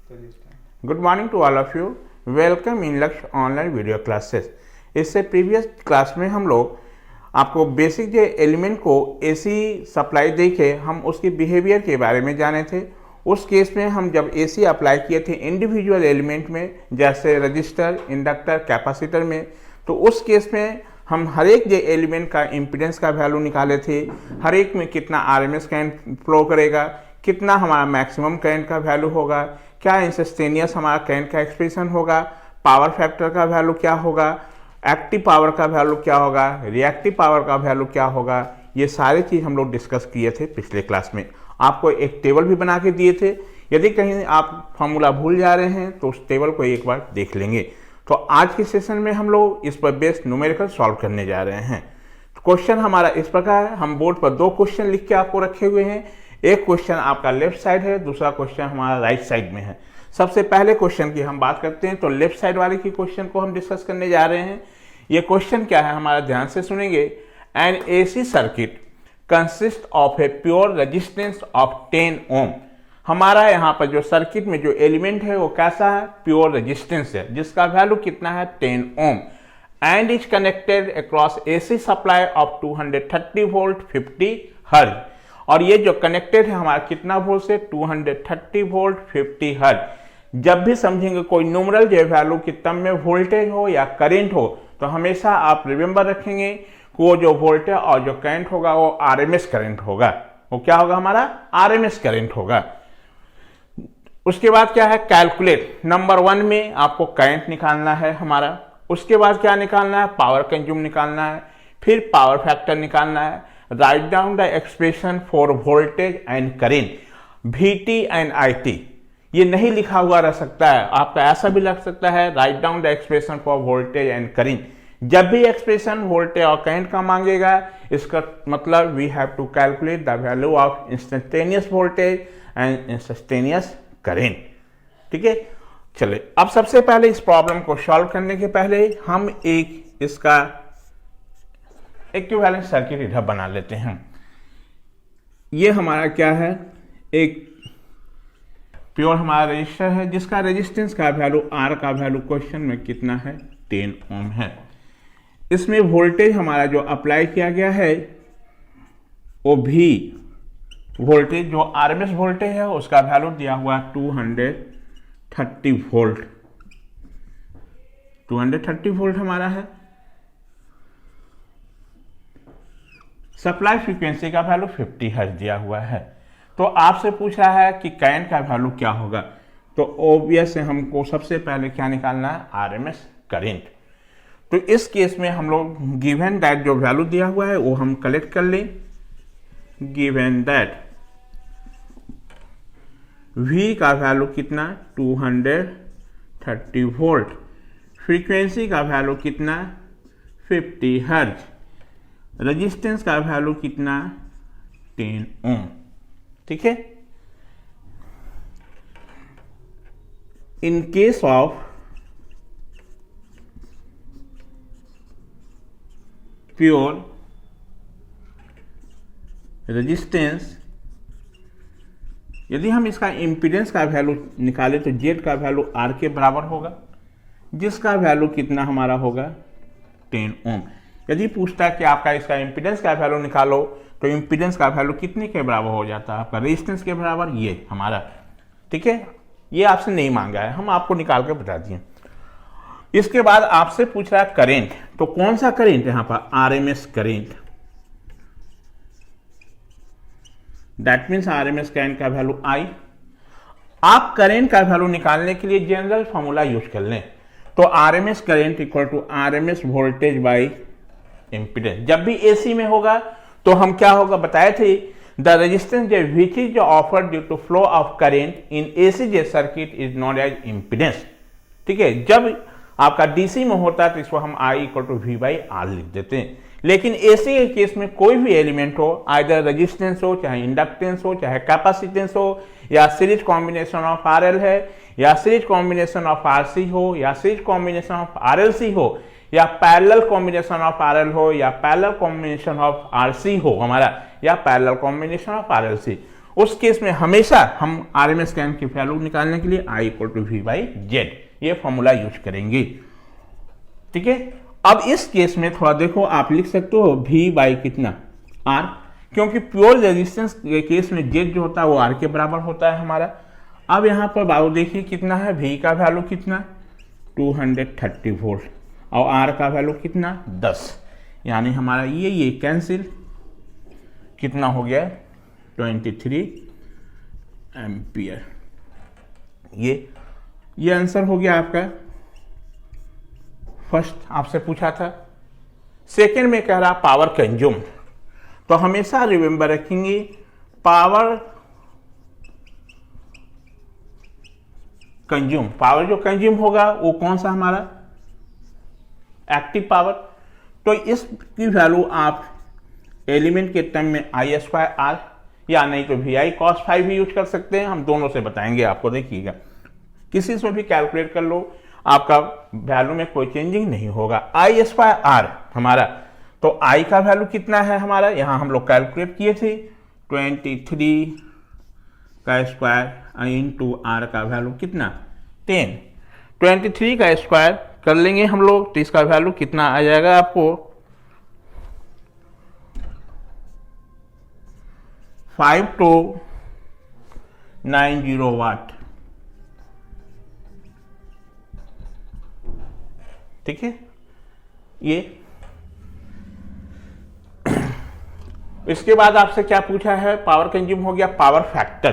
Good morning to all of you. Welcome in Lakshya online video classes. इससे previous class में हम लोग आपको बेसिक जो एलिमेंट को एसी सप्लाई देके हम उसके बिहेवियर के बारे में जाने थे। उस केस में हम जब एसी अप्लाई किए थे इंडिविजुअल एलिमेंट में, जैसे रजिस्टर, इंडक्टर, कैपेसिटर में, तो उस केस में हम हर एक जो एलिमेंट का इम्पीडेंस का वैल्यू निकाले थे, हर एक में कितना आरएमएस करंट फ्लो करेगा, कितना हमारा मैक्सिमम करंट का वैल्यू होगा, क्या इंस्टेंटेनियस हमारा करंट का एक्सप्रेशन होगा, पावर फैक्टर का वैल्यू क्या होगा, एक्टिव पावर का वैल्यू क्या होगा, रिएक्टिव पावर का वैल्यू क्या होगा, ये सारी चीज़ हम लोग डिस्कस किए थे पिछले क्लास में। आपको एक टेबल भी बना के दिए थे। यदि कहीं आप फॉर्मूला भूल जा रहे हैं तो उस टेबल को एक बार देख लेंगे। तो आज के सेशन में हम लोग इस पर बेस्ड न्यूमेरिकल सॉल्व करने जा रहे हैं। क्वेश्चन हमारा इस प्रकार है, हम बोर्ड पर दो क्वेश्चन लिख के आपको रखे हुए हैं। एक क्वेश्चन आपका लेफ्ट साइड है, दूसरा क्वेश्चन हमारा राइट साइड में है। सबसे पहले क्वेश्चन की हम बात करते हैं तो लेफ्ट साइड वाले की क्वेश्चन को हम डिस्कस करने जा रहे हैं। ये क्वेश्चन क्या है, हमारा ध्यान से सुनेंगे। N AC circuit consist of a pure resistance of 10 ओम। हमारा यहाँ पर जो सर्किट में जो एलिमेंट है वो कैसा है, प्योर रेजिस्टेंस है, जिसका वैल्यू कितना है 10 ohm, and is connected across AC supply of 230 volt 50 hertz. और ये जो कनेक्टेड है हमारा कितना वोल्ट से, 230 वोल्ट 50 हर्ज। जब भी समझेंगे कोई न्यूमरल जो वैल्यू की टर्म में वोल्टेज हो या करंट हो तो हमेशा आप रिमेंबर रखेंगे कि वो जो वोल्टेज और जो करंट होगा वो आरएमएस करंट होगा। वो क्या होगा, हमारा आरएमएस करंट होगा। उसके बाद क्या है, कैलकुलेट। नंबर 1 में आपको करंट निकालना है हमारा। उसके बाद क्या निकालना है, पावर कंज्यूम निकालना है, फिर पावर फैक्टर निकालना है। Right down the expression for voltage and current, VT and IT। ये नहीं लिखा हुआ रह सकता है, आपका ऐसा भी लग सकता है, right down the expression for voltage and current. जब भी एक्सप्रेशन वोल्टेज और करंट का मांगेगा, इसका मतलब we have to calculate the value of instantaneous voltage and instantaneous current. ठीक है, चले अब सबसे पहले इस प्रॉब्लम को सॉल्व करने के पहले हम एक इसका इक्विवेलेंट सर्किट इधर बना लेते हैं। ये हमारा क्या है, एक प्योर हमारा रेजिस्टर है जिसका रेजिस्टेंस का वैल्यू R का वैल्यू क्वेश्चन में कितना है, 10 ओम है। इसमें वोल्टेज हमारा जो अप्लाई किया गया है वो भी वोल्टेज जो आरएमएस वोल्टेज है उसका वैल्यू दिया हुआ 230 वोल्ट। 230 वोल्ट हमारा है। सप्लाई फ्रीक्वेंसी का वैल्यू 50 हर्ट्ज दिया हुआ है। तो आपसे पूछ रहा है कि करंट का वैल्यू क्या होगा, तो ऑब्वियस है हमको सबसे पहले क्या निकालना है, आरएमएस करंट। तो इस केस में हम लोग गिवन दैट जो वैल्यू दिया हुआ है वो हम कलेक्ट कर लें। गिवन दैट V का वैल्यू कितना, 230 वोल्ट, फ्रीक्वेंसी का वैल्यू कितना, 50 हर्ट्ज, रेजिस्टेंस का वैल्यू कितना, 10 ओम। ठीक है, in case of pure resistance, यदि हम इसका इम्पीडेंस का वैल्यू निकालें तो Z का वैल्यू R के बराबर होगा, जिसका वैल्यू कितना हमारा होगा, 10 ओम। यदि पूछता है कि आपका इसका इम्पीडेंस का वैल्यू निकालो तो इम्पीडेंस का वैल्यू कितने के बराबर हो जाता है, आपका रेजिस्टेंस के बराबर, ये हमारा। ठीक है, ये आपसे नहीं मांगा है, हम आपको निकाल के बता दिए। इसके बाद आपसे पूछ रहा है करेंट, तो कौन सा करेंट है यहाँ पर, RMS current. That means RMS current का वैल्यू I। आप करंट का वैल्यू निकालने के लिए जनरल फॉर्मूला यूज कर लें, तो RMS current equal to RMS voltage by impedance. जब भी एसी में होगा तो हम क्या होगा बताए थे, the resistance which is offered due to flow of current in AC circuit is known as impedance. ठीक है, जब आपका डीसी में होता है तो इसको हम I इक्वल टू V/R लिख देते हैं। लेकिन एसी के केस में कोई भी एलिमेंट हो, आइदर रेजिस्टेंस हो, चाहे इंडक्टेंस हो, चाहे कैपेसिटेंस हो, या सीरीज कॉम्बिनेशन ऑफ RL है, या सीरीज कॉम्बिनेशन ऑफ RC हो, या सीरीज कॉम्बिनेशन ऑफ RLC हो, या पैरेलल कॉम्बिनेशन ऑफ RL हो, या पैरेलल कॉम्बिनेशन ऑफ RC हो हमारा, या पैरेलल कॉम्बिनेशन ऑफ RLC, उस केस में हमेशा हम RMS करंट की वैल्यू निकालने के लिए I इक्वल टू V/Z ये फॉर्मूला यूज करेंगे। ठीक है, अब इस केस में थोड़ा देखो, आप लिख सकते हो V बाई कितना R, क्योंकि प्योर रेजिस्टेंस के केस में Z जो होता है वो R के बराबर होता है हमारा। अब यहाँ पर बाबू देखिए कितना है, V का वैल्यू कितना 230 वोल्ट और R का वैल्यू कितना 10, यानी हमारा ये कैंसिल, कितना हो गया 23 एम्पियर। ये आंसर हो गया आपका। फर्स्ट आपसे पूछा था। सेकंड में कह रहा पावर कंज्यूम, तो हमेशा रिमेंबर रखेंगे पावर कंज्यूम, पावर जो कंज्यूम होगा वो कौन सा हमारा एक्टिव पावर। तो इसकी वैल्यू आप एलिमेंट के टर्म में I² या नहीं तो VI cos phi भी यूज कर सकते हैं, हम दोनों से बताएंगे आपको। देखिएगा किसी से भी कैलकुलेट कर लो, आपका वैल्यू में कोई चेंजिंग नहीं होगा। I² हमारा, तो I का वैल्यू कितना है हमारा, यहाँ हम लोग कैलकुलेट किए थे 23 का स्क्वायर इंटू R का वैल्यू कितना 10, 23 का स्क्वायर कर लेंगे हम लोग तो इसका वैल्यू कितना आ जाएगा आपको 5290 वाट। ठीक है, ये इसके बाद आपसे क्या पूछा है, पावर कंज्यूम हो गया, power factor,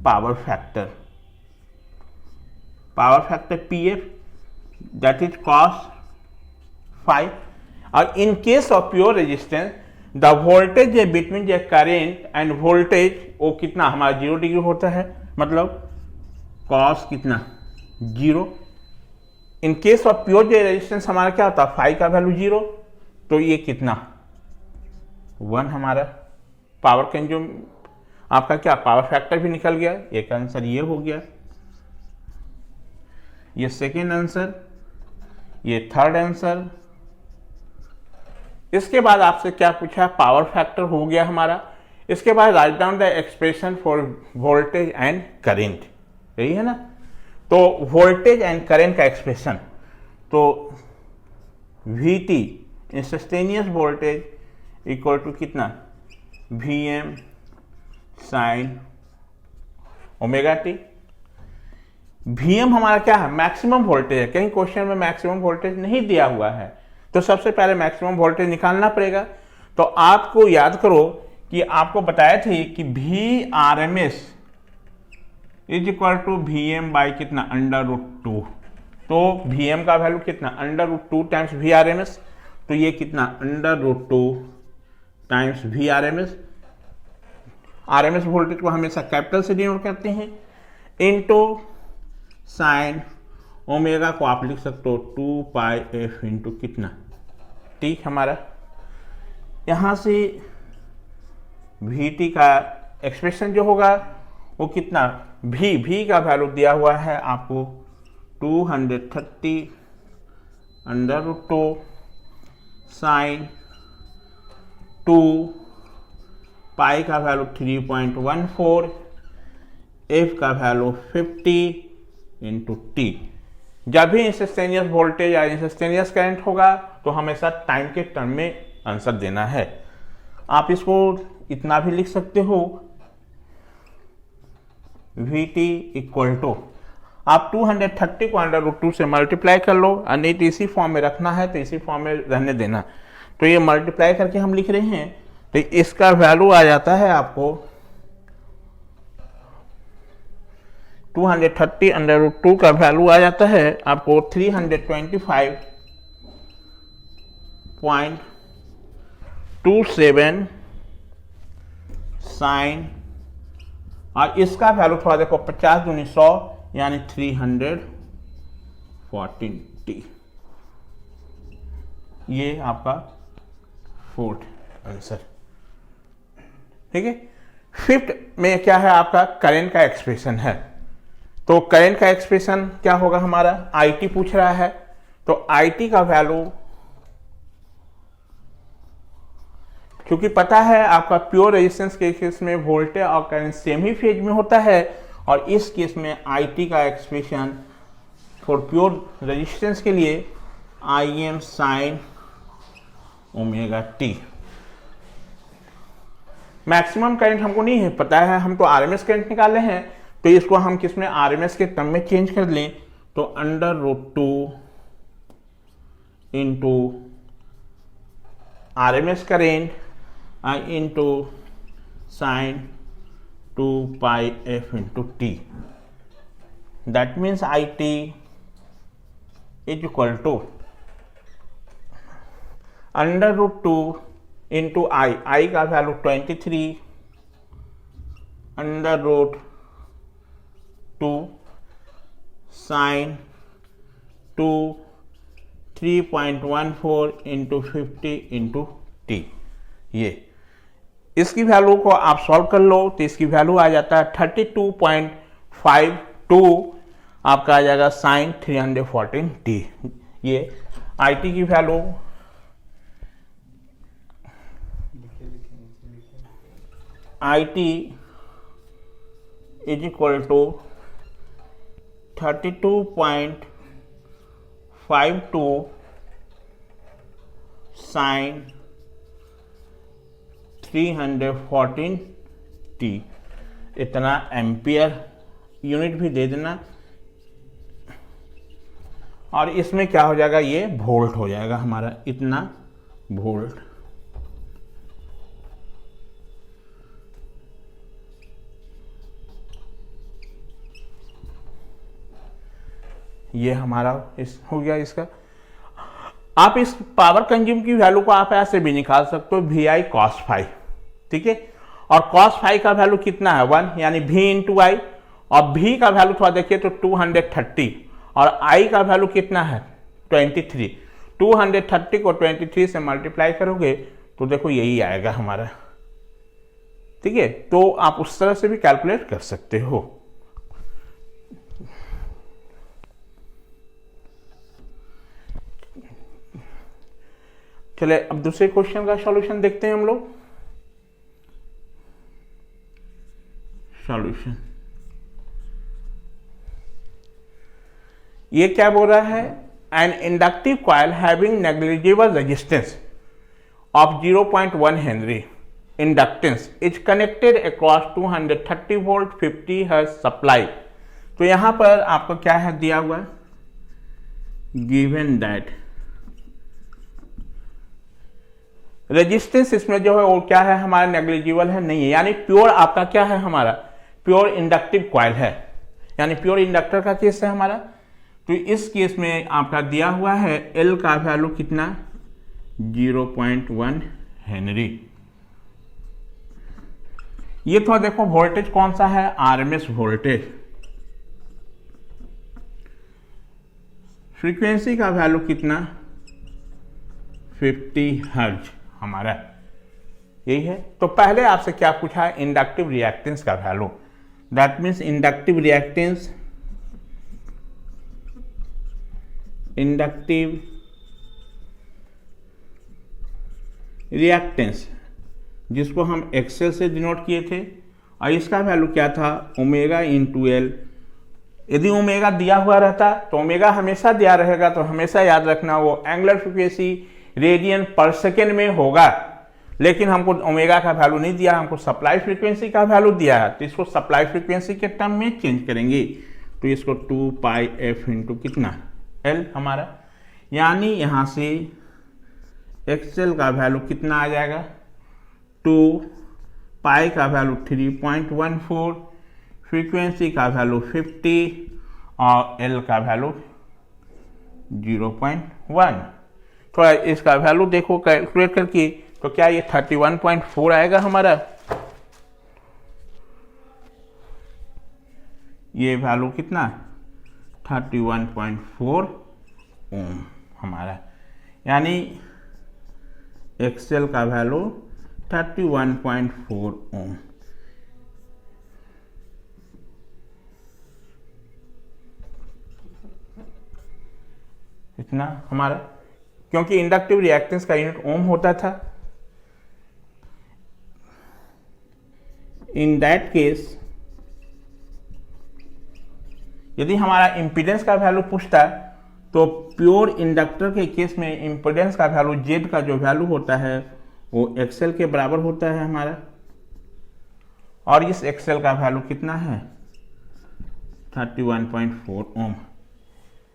power factor PF that is cos phi। और in case of pure resistance the voltage between the current end voltage वो कितना हमारा 0 डिग्री होता है, मतलब cos कितना 0। इन केस ऑफ प्योर रेजिस्टेंस हमारा क्या होता है, phi का वैल्यू 0, तो ये कितना 1 हमारा पावर कंज्यूम। आपका क्या पावर फैक्टर भी निकल गया, एक आंसर ये हो गया, ये सेकेंड आंसर, ये थर्ड आंसर। इसके बाद आपसे क्या पूछा, पावर फैक्टर हो गया हमारा। इसके बाद write down the expression for voltage and current, यही है ना। तो वोल्टेज एंड करेंट का एक्सप्रेशन, तो VT instantaneous voltage equal to कितना Vm sine omega t. Vm हमारा क्या है, मैक्सिमम वोल्टेज है, कहीं क्वेश्चन में मैक्सिमम वोल्टेज नहीं दिया हुआ है, तो सबसे पहले मैक्सिमम वोल्टेज निकालना पड़ेगा। तो आपको याद करो कि आपको बताया थे कि Vrms is equal to Vm by कितना √2, तो Vm का वैल्यू कितना √2 टाइम्स Vrms, तो ये कितना √2 टाइम्स Vrms। RMS वोल्टेज को हमेशा कैपिटल से डिनोट करते हैं, इनटू साइन ओमेगा को आप लिख सकते हो 2πf इंटू कितना ठीक हमारा। यहाँ से VT का एक्सप्रेशन जो होगा वो कितना V का वैल्यू दिया हुआ है आपको 230 √2 साइन 2 पाई का वैल्यू 3.14, F का वैल्यू 50 इंटू टी। जब भी इंस्टेंटेनियस वोल्टेज या इंस्टेंटेनियस करंट होगा तो हमेशा टाइम के टर्म में आंसर देना है। आप इसको इतना भी लिख सकते हो, VT इक्वल टू आप 230 को √2 से मल्टीप्लाई कर लो, और नहीं तो इसी फॉर्म में रखना है तो इसी फॉर्म में रहने देना। तो ये मल्टीप्लाई करके हम लिख रहे हैं, तो इसका वैल्यू आ जाता है आपको 230 √2 का वैल्यू आ जाता है आपको 325.27 साइन, और इसका वैल्यू थोड़ा देखो 50 दूनी 100 यानी 314t। ये आपका फोर्थ आंसर। ठीक है, फिफ्थ में क्या है आपका करंट का एक्सप्रेशन है। तो करंट का एक्सप्रेशन क्या होगा हमारा, IT पूछ रहा है, तो IT का वैल्यू क्योंकि पता है आपका प्योर रेजिस्टेंस के केस में वोल्टेज और करंट सेम ही फेज में होता है, और इस केस में IT का एक्सप्रेशन फॉर प्योर रेजिस्टेंस के लिए Im sin omega T. Maximum current हमको नहीं है पता है, हम तो RMS करंट निकाले हैं, तो इसको हम किस में RMS के टर्म में चेंज कर लें तो √2 into RMS current I into sine 2 pi f into t. That means IT is equal to √2 into I का value 23 √2 sine 2 3.14 into 50 into t. ये इसकी वैल्यू को आप सॉल्व कर लो तो इसकी वैल्यू आ जाता है 32.52 आपका आ जाएगा साइन 314 टी। ये IT की value IT is equal to 32.52 sine 314 t. इतना एम्पियर यूनिट भी दे देना, और इसमें क्या हो जाएगा, ये वोल्ट हो जाएगा हमारा, इतना वोल्ट। ये हमारा इस हो गया इसका। आप इस पावर कंज्यूम की वैल्यू को आप ऐसे भी निकाल सकते हो VI cos phi, ठीक है। और cos phi का वैल्यू कितना है 1, यानी V इंटू आई, और V का वैल्यू थोड़ा देखिए तो 230, और I का वैल्यू कितना है 23। 230 को 23 से मल्टीप्लाई करोगे तो देखो यही आएगा हमारा, ठीक है। तो आप उस तरह से भी कैलकुलेट कर सकते हो। चले अब दूसरे क्वेश्चन का सॉल्यूशन देखते हैं हम लोग। सॉल्यूशन ये क्या बोल रहा है, an inductive coil having negligible resistance of 0.1 henry inductance is connected across 230 volt 50 hertz supply. तो यहां पर आपको क्या है दिया हुआ, गिवन दैट रेजिस्टेंस इसमें जो है वो क्या है हमारा नेग्लिजिबल है, नहीं है, यानी प्योर आपका क्या है हमारा प्योर इंडक्टिव कॉइल है, यानी प्योर इंडक्टर का केस है हमारा। तो इस केस में आपका दिया हुआ है L का वैल्यू कितना 0.1 हेनरी। ये तो देखो वोल्टेज कौन सा है, RMS वोल्टेज। फ्रीक्वेंसी का वैल्यू कितना 50 हर्ट्ज हमारा, यही है। तो पहले आपसे क्या पूछा है, इंडक्टिव रिएक्टेंस का value. That means inductive reactance जिसको हम एक्सेल से डिनोट किए थे, और इसका वैल्यू क्या था ओमेगा इंटू एल। यदि ओमेगा दिया हुआ रहता तो ओमेगा हमेशा दिया रहेगा, तो हमेशा याद रखना वो एंगुलर फ्रीक्वेंसी रेडियन पर सेकेंड में होगा, लेकिन हमको ओमेगा का वैल्यू नहीं दिया, हमको सप्लाई फ्रीक्वेंसी का वैल्यू दिया है, तो इसको सप्लाई फ्रीक्वेंसी के टर्म में चेंज करेंगे। तो इसको 2 पाई f इंटू कितना L हमारा, यानी यहां से XL का वैल्यू कितना आ जाएगा 2, पाई का वैल्यू 3.14, फ्रीक्वेंसी का वैल्यू 50 और L का वैल्यू 0.1। थोड़ा इसका वैल्यू देखो कैलकुलेट करके, तो क्या ये 31.4 आएगा हमारा, ये वैल्यू कितना 31.4 ओम हमारा, यानी XL का वैल्यू 31.4 ओम। इतना हमारा, क्योंकि इंडक्टिव रिएक्टेंस का यूनिट ओम होता था। इन दैट केस यदि हमारा इम्पीडेंस का वैल्यू पूछता है तो प्योर इंडक्टर के केस में इम्पीडेंस का वैल्यू जेड का जो वैल्यू होता है वो एक्सएल के बराबर होता है हमारा, और इस एक्सएल का वैल्यू कितना है 31.4 ओम।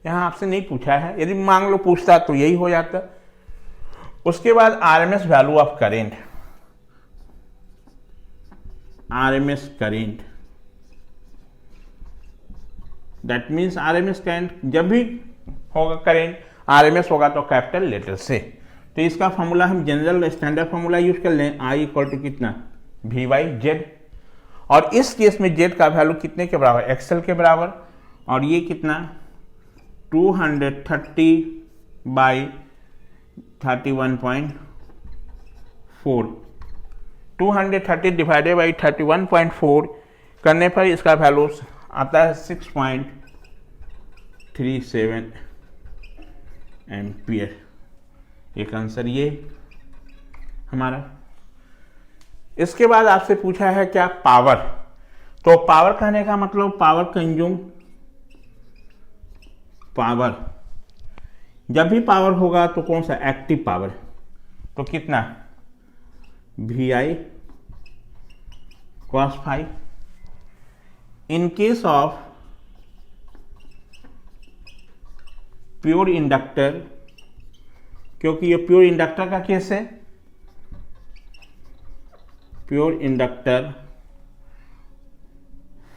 यहाँ आपसे नहीं पूछा है, यदि मान लो पूछता तो यही हो जाता। उसके बाद RMS value of current, RMS current that means RMS current जब भी होगा करेंट आरएमएस होगा तो कैपिटल लेटर से। तो इसका फॉर्मूला हम जनरल स्टैंडर्ड फॉर्मूला यूज कर लें, आई इक्वल टू कितना वी बाई जेड, और इस केस में जेड का वैल्यू कितने के बराबर एक्सएल के बराबर, और ये कितना 230 बाई 31.4, 230 डिवाइडेड बाई 31.4 करने पर इसका वैल्यू आता है 6.37 एम्पियर। एक आंसर ये हमारा। इसके बाद आपसे पूछा है क्या पावर, तो पावर कहने का मतलब पावर कंज्यूम, पावर जब भी पावर होगा तो कौन सा एक्टिव पावर, तो कितना V I cos phi. In case of pure inductor, क्योंकि ये प्योर इंडक्टर का केस है, pure inductor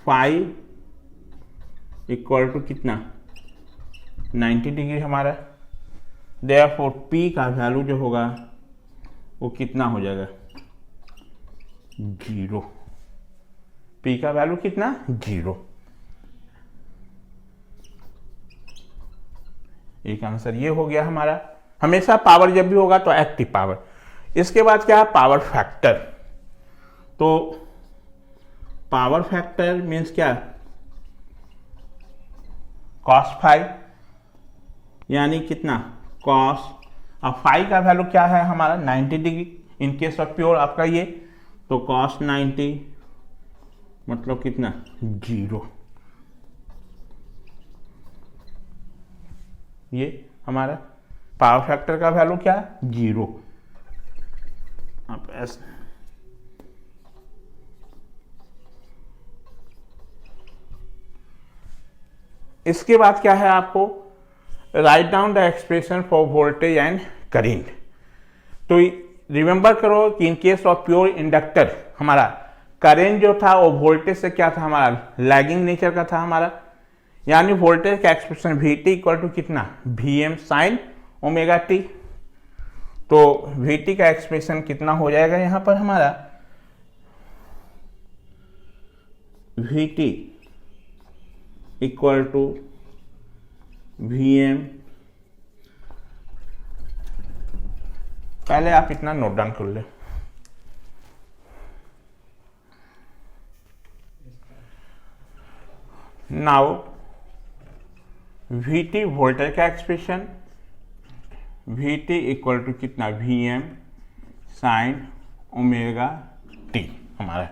phi equal to कितना 90 डिग्री हमारा, देयरफॉर P का वैल्यू जो होगा वो कितना हो जाएगा 0। P का वैल्यू कितना 0। एक आंसर ये हो गया हमारा। हमेशा पावर जब भी होगा तो एक्टिव पावर। इसके बाद क्या है पावर फैक्टर, तो पावर फैक्टर मीन्स क्या cos फाइव, यानी कितना cos, अब फाइव का वैल्यू क्या है हमारा 90 degree, in case of pure आपका ये, तो cos 90 मतलब कितना 0। ये हमारा पावर फैक्टर का वैल्यू क्या है 0। अब ऐसे इसके बाद क्या है आपको right down the expression for voltage and current. तो रिमेंबर करो कि इन केस ऑफ प्योर इंडक्टर हमारा करेंट जो था वो वोल्टेज से क्या था हमारा लैगिंग नेचर का था हमारा, यानी वोल्टेज का expression V T equal to कितना V M sine omega T. तो वी टी का एक्सप्रेशन कितना हो जाएगा यहां पर हमारा V T equal to V M, पहले आप इतना नोट डाउन कर ले। नाउ वी टी वोल्टेज का expression, V T equal to कितना V M sine omega T हमारा,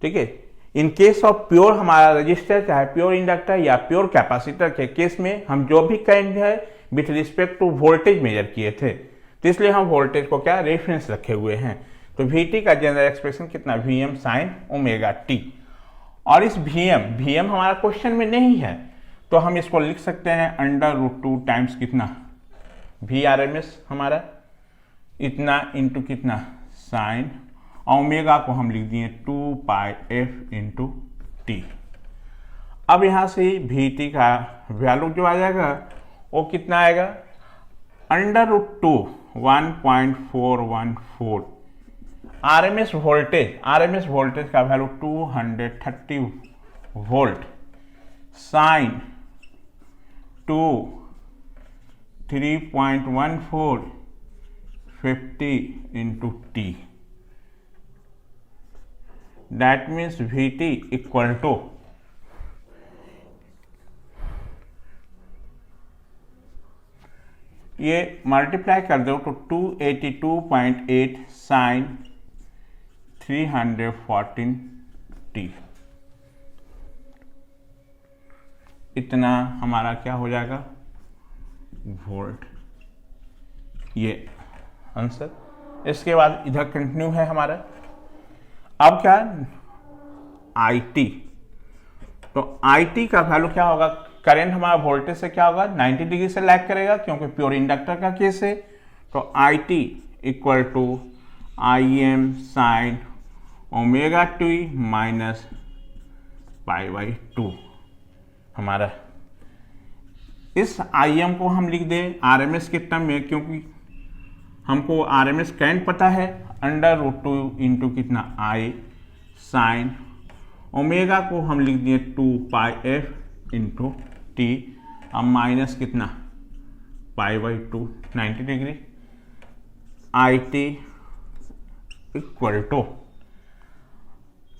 ठीक है। इन केस ऑफ प्योर हमारा रजिस्टर चाहे प्योर इंडक्टर या प्योर कैपेसिटर के केस में हम जो भी करंट है with respect to voltage measure किए थे, तो इसलिए हम वोल्टेज को क्या रेफरेंस रखे हुए हैं। तो वी टी का जनरल एक्सप्रेशन कितना V M sine omega t, और इस वी एम हमारा क्वेश्चन में नहीं है तो हम इसको लिख सकते हैं √2 टाइम्स कितना वी आर एम एस हमारा इतना इंटू कितना साइन, ओमेगा को हम लिख दिए 2 पाई एफ इंटू टी। अब यहां से वी टी का वैल्यू जो आ जाएगा वो कितना आएगा √2 1.414। आरएमएस वोल्टेज का value 230 volt, sine 2 3.14 50 into t, that means V T equal to ये मल्टीप्लाई कर दो तो 282.8 साइन 314T, इतना हमारा क्या हो जाएगा वोल्ट, ये आंसर। इसके बाद इधर कंटिन्यू है हमारा। अब क्या IT, तो IT का वैल्यू क्या होगा, करंट हमारा वोल्टेज से क्या होगा 90 डिग्री से लैग करेगा क्योंकि प्योर इंडक्टर का केस है। तो IT equal to Im sine omega T minus π/2 हमारा। इस Im को हम लिख दें RMS के टर्म में, क्योंकि हमको RMS करंट पता है, √2 इंटू कितना I साइन ओमेगा को हम लिख दिए 2πf इंटू टी, अब माइनस कितना π/2 90 degree. IT equal to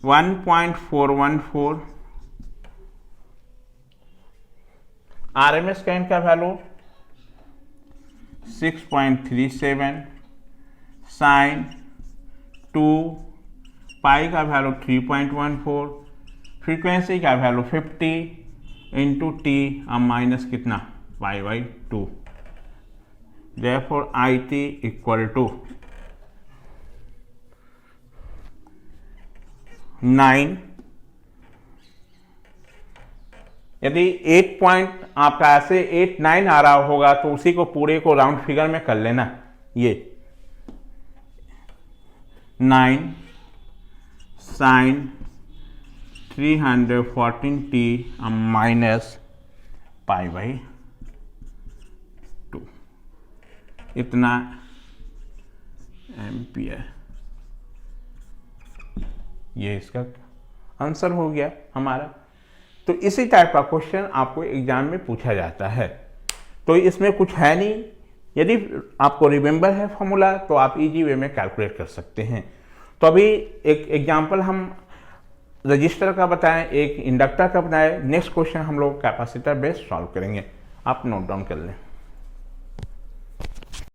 1.414, RMS current का वैल्यू 6.37, साइन 2, पाई का वैल्यू 3.14, फ्रीक्वेंसी का वैल्यू 50 इंटू टी, अब माइनस कितना π/2। Therefore IT equal to 9। यदि 8 पॉइंट आपका ऐसे 8, 9 आ रहा होगा तो उसी को पूरे को राउंड फिगर में कर लेना। ये 9 साइन 314T माइनस π/2, इतना एम्पियर। ये इसका आंसर हो गया हमारा। तो इसी टाइप का क्वेश्चन आपको एग्जाम में पूछा जाता है। तो इसमें कुछ है नहीं, यदि आपको रिमेंबर है फॉर्मूला तो आप इजी वे में कैलकुलेट कर सकते हैं। तो अभी एक एग्जांपल हम रजिस्टर का बताएं, एक इंडक्टर का बताएं, नेक्स्ट क्वेश्चन हम लोग कैपेसिटर बेस्ड सॉल्व करेंगे, आप नोट डाउन कर लें।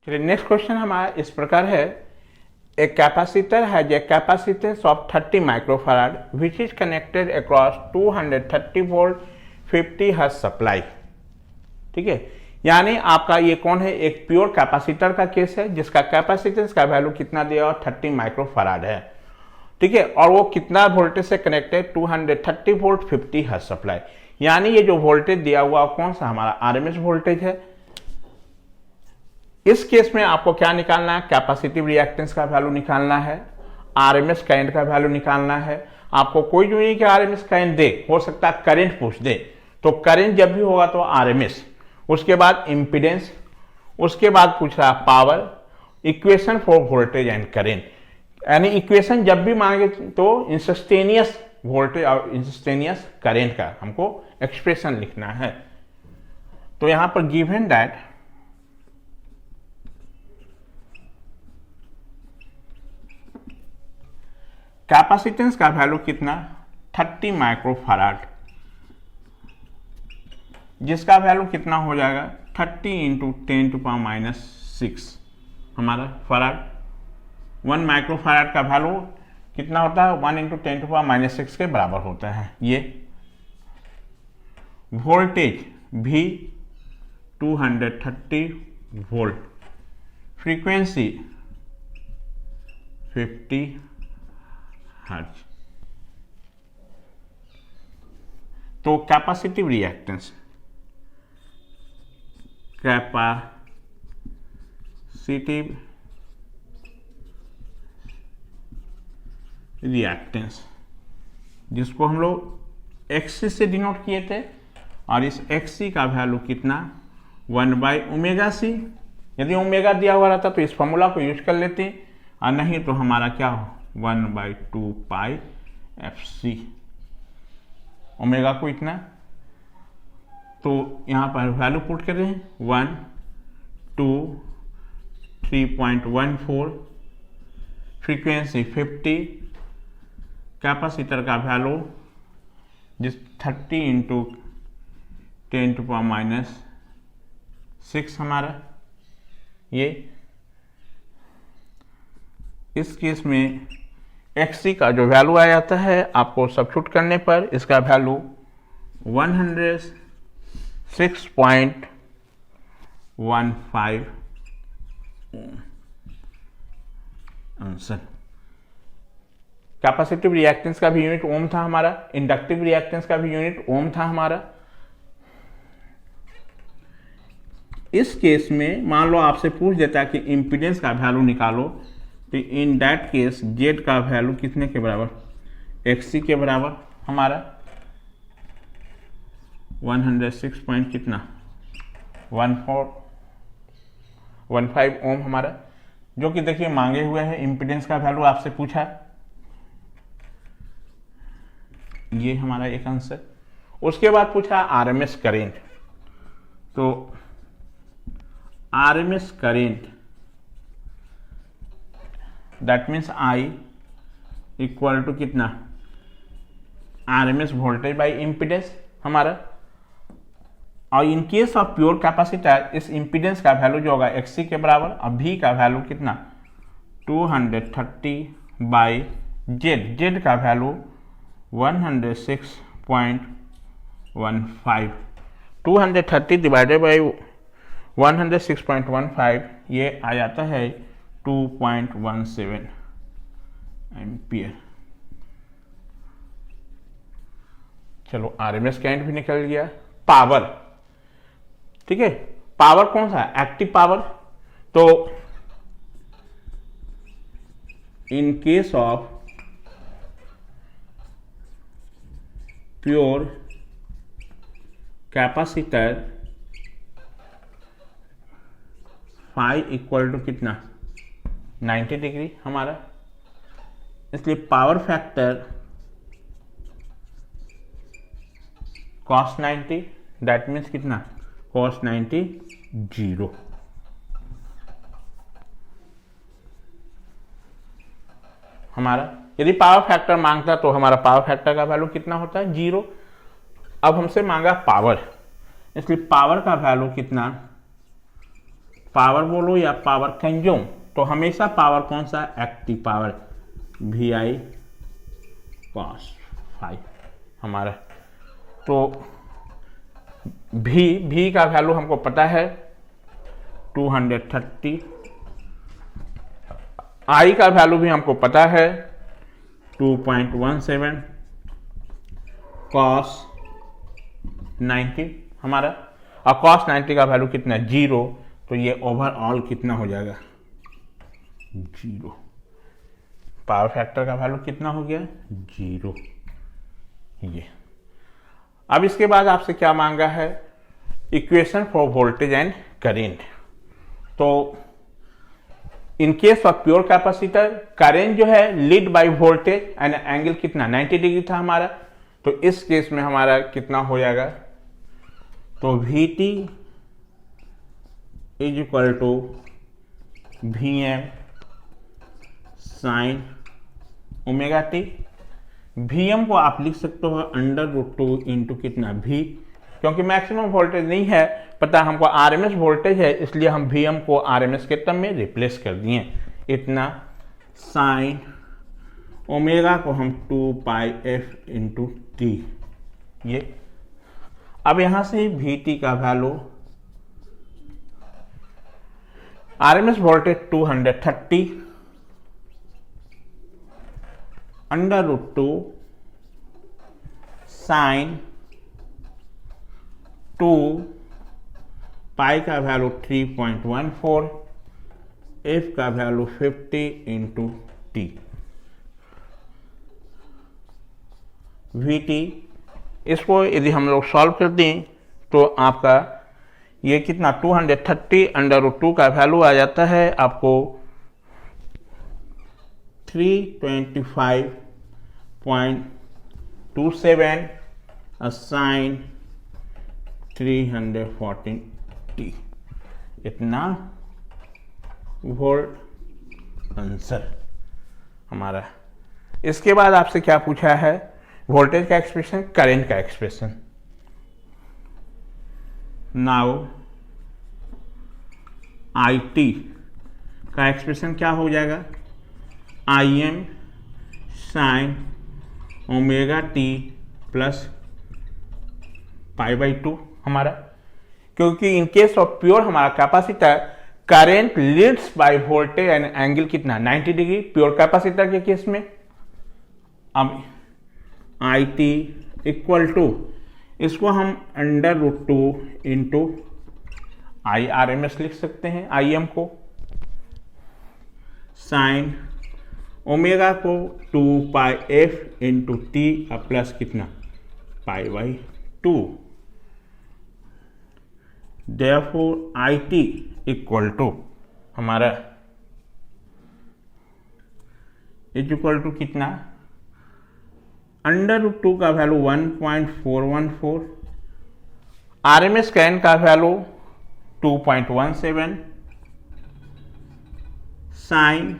चलिए नेक्स्ट क्वेश्चन हमारा इस प्रकार है, एक कैपेसिटर है जो capacitance of 30 microfarad which is connected across 230 volt 50 hertz supply. ठीक है, यानी आपका ये कौन है, एक प्योर कैपेसिटर का केस है जिसका कैपेसिटेंस का वैल्यू कितना दिया और 30 माइक्रोफैराड है। ठीक है, और वो कितना वोल्टेज से कनेक्टेड 230 वोल्ट 50 हर्ट्ज सप्लाई, यानी ये जो वोल्टेज दिया हुआ कौन सा हमारा आरएमएस वोल्टेज है। इस केस में आपको क्या निकालना है, कैपेसिटिव रिएक्टेंस का वैल्यू निकालना है, आरएमएस करंट का वैल्यू निकालना है। आपको कोई जो नहीं कि आरएमएस करंट दे, हो सकता है करंट पूछ दे, तो करंट जब भी होगा तो आरएमएस, उसके बाद इंपीडेंस, उसके बाद पूछ रहा power, equation for voltage and current, यानी इक्वेशन जब भी मांगे तो इंस्टेंटेनियस वोल्टेज और इंस्टेंटेनियस करंट का हमको एक्सप्रेशन लिखना है। तो यहां पर गिवन दैट कैपेसिटेंस का वैल्यू कितना 30 माइक्रोफैराड, जिसका वैल्यू कितना हो जाएगा 30 इंटू 10⁻⁻⁶ हमारा फैराड। 1 माइक्रोफैराड का वैल्यू कितना होता है, 1 इंटू 10⁻⁶ के बराबर होता है। ये वोल्टेज भी 230 वोल्ट, फ्रीक्वेंसी 50 हर्ट्ज। तो कैपेसिटिव रिएक्टेंस, कैपेसिटिव रिएक्टेंस जिसको हम लोग एक्सी से डिनोट किए थे, और इस एक्सी का वैल्यू कितना 1/ω_c। यदि ओमेगा दिया हुआ रहता तो इस फॉर्मूला को यूज कर लेते, और नहीं तो हमारा क्या हो 1/2πfc, ओमेगा को इतना। तो यहाँ पर वैल्यू पुट कर रहे हैं 1, 2, 3.14, फ्रीक्वेंसी 50, कैपेसिटर का वैल्यू जिस 30 इंटू 10⁻⁻⁶ हमारा। ये इस केस में XC का जो वैल्यू आ जाता है आपको सब्स्टिट्यूट करने पर इसका वैल्यू 106.15 आंसर। कैपेसिटिव रिएक्टेंस का भी यूनिट ओम था हमारा, इंडक्टिव रिएक्टेंस का भी यूनिट ओम था हमारा। इस केस में मान लो आपसे पूछ देता है कि इम्पीडेंस का वैल्यू निकालो, तो इन दैट केस जेड का वैल्यू कितने के बराबर, XC के बराबर हमारा 106 पॉइंट कितना 15 ओम हमारा, जो कि देखिए मांगे हुए हैं। इम्पीडेंस का वैल्यू आपसे पूछा, ये हमारा एक आंसर। उसके बाद पूछा आरएमएस करेंट, तो RMS current that means I equal to कितना आरएमएस वोल्टेज बाई इम्पीडेंस हमारा। और in case of pure capacitor इस इम्पीडेंस का वैल्यू जो होगा XC के बराबर, और V का वैल्यू कितना 230 बाई जेड का वैल्यू 106.15, 230 डिवाइडेड बाई 106.15 ये आ जाता है 2.17 एम्पियर। चलो आरएमएस करंट भी निकल गया। पावर, ठीक है, पावर कौन सा एक्टिव पावर, तो in case of pure capacitor phi equal to कितना 90 डिग्री हमारा, इसलिए power factor cos 90 that means कितना cos 90 0। हमारा यदि पावर फैक्टर मांगता तो हमारा पावर फैक्टर का वैल्यू कितना होता है 0। अब हमसे मांगा पावर, इसलिए पावर का वैल्यू कितना, पावर बोलो या पावर कंज्यूम, तो हमेशा पावर कौन सा एक्टिव पावर VI cos 5 हमारा। तो V का वैल्यू हमको पता है 230, I का वैल्यू भी हमको पता है 2.17 cos 90 हमारा, और cos 90 का वैल्यू कितना 0, तो ये ओवरऑल कितना हो जाएगा 0। पावर फैक्टर का वैल्यू कितना हो गया 0 ये। अब इसके बाद आपसे क्या मांगा है, equation for voltage and current. तो in case of pure capacitor current जो है lead by voltage and angle कितना 90 डिग्री था हमारा, तो इस केस में हमारा कितना हो जाएगा, तो VT is equal to VM sine omega t. VM को आप लिख सकते हो √2 इंटू कितना V, क्योंकि मैक्सिमम वोल्टेज नहीं है पता, हमको RMS वोल्टेज है, इसलिए हम VM को RMS के टर्म में रिप्लेस कर दिए। इतना साइन ओमेगा को हम 2πf इंटू टी, ये। अब यहां से VT का value RMS voltage 230 √2 sine 2 pi का वैल्यू 3.14, f का वैल्यू 50 इंटू टी। VT इसको यदि हम लोग सॉल्व कर दें तो आपका ये कितना 230 √2 का वैल्यू आ जाता है आपको 325.27 साइन 314 टी, इतना वोल्ट आंसर हमारा। इसके बाद आपसे क्या पूछा है, वोल्टेज का एक्सप्रेशन, करंट का एक्सप्रेशन। नाउ IT का एक्सप्रेशन क्या हो जाएगा, IM sine omega t plus π/2 हमारा, क्योंकि इन केस ऑफ प्योर हमारा capacitor current leads by voltage and angle कितना 90 डिग्री प्योर कैपेसिटर के केस में। अब आई टी इक्वल टू, इसको हम √2 इंटू IRMS लिख सकते हैं, IM को, साइन ओमेगा को 2πf इंटू टी प्लस कितना π/2। Therefore I t equal to हमारा इक्वल टू कितना, √2 का वैल्यू 1.414, RMS करंट का value 2.17, sine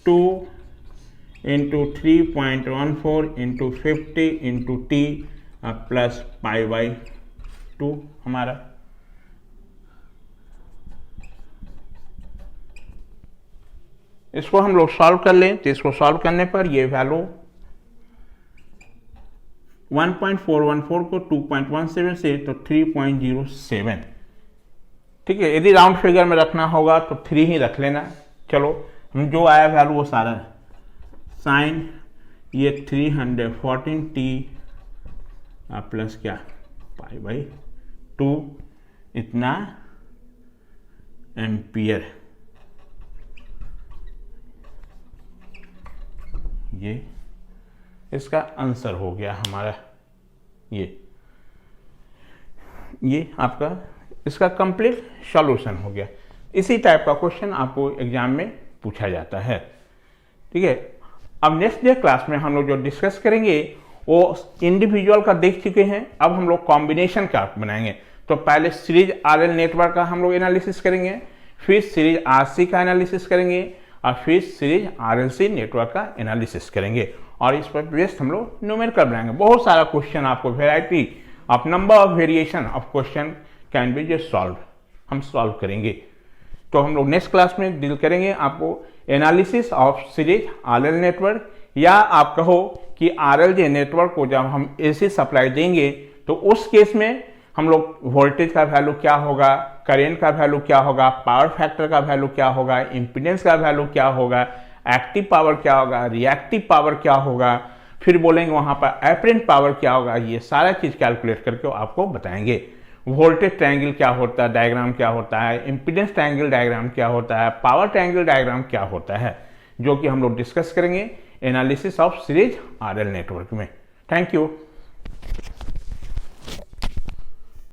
2 into 3.14 into 50 into t plus π/2 हमारा। इसको हम लोग सॉल्व कर लें तो इसको सॉल्व करने पर ये वैल्यू 1.414 को 2.17 से तो 3.07, ठीक है। यदि राउंड फिगर में रखना होगा तो 3 ही रख लेना। चलो हम जो आया वैल्यू वो सारा साइन ये 314 टी प्लस क्या π/2 इतना एम्पियर, ये इसका आंसर हो गया हमारा। ये आपका इसका कंप्लीट सॉल्यूशन हो गया। इसी टाइप का क्वेश्चन आपको एग्जाम में पूछा जाता है, ठीक है। अब नेक्स्ट डे क्लास में हम लोग जो डिस्कस करेंगे वो इंडिविजुअल का देख चुके हैं, अब हम लोग कॉम्बिनेशन का बनाएंगे। तो पहले सीरीज आरएल नेटवर्क का हम लोग एनालिसिस करेंगे, फिर सीरीज आरसी का एनालिसिस करेंगे और फिर सीरीज आरएलसी नेटवर्क का एनालिसिस करेंगे और इस पर बेस्ड हम लोग न्यूमेरिकल बनाएंगे। बहुत सारा क्वेश्चन आपको variety of number of variation of question can be just solve, हम सॉल्व करेंगे। तो हम लोग नेक्स्ट क्लास में डील करेंगे आपको analysis of series RL network, या आप कहो कि आरएलजे नेटवर्क को जब हम एसी सप्लाई देंगे तो उस केस में हम लोग वोल्टेज का वैल्यू क्या होगा, करेंट का वैल्यू क्या होगा, पावर फैक्टर का वैल्यू क्या होगा, इम्पीडेंस का वैल्यू क्या होगा, एक्टिव पावर क्या होगा, रिएक्टिव पावर क्या होगा, फिर बोलेंगे वहां पर एपरेंट पावर क्या होगा। ये सारा चीज कैलकुलेट करके आपको बताएंगे। वोल्टेज ट्रायंगल क्या होता है, डायग्राम क्या होता है, इम्पीडेंस ट्रायंगल डायग्राम क्या होता है, पावर ट्रायंगल डायग्राम क्या होता है, जो कि हम लोग डिस्कस करेंगे analysis of series RL network में। Thank you.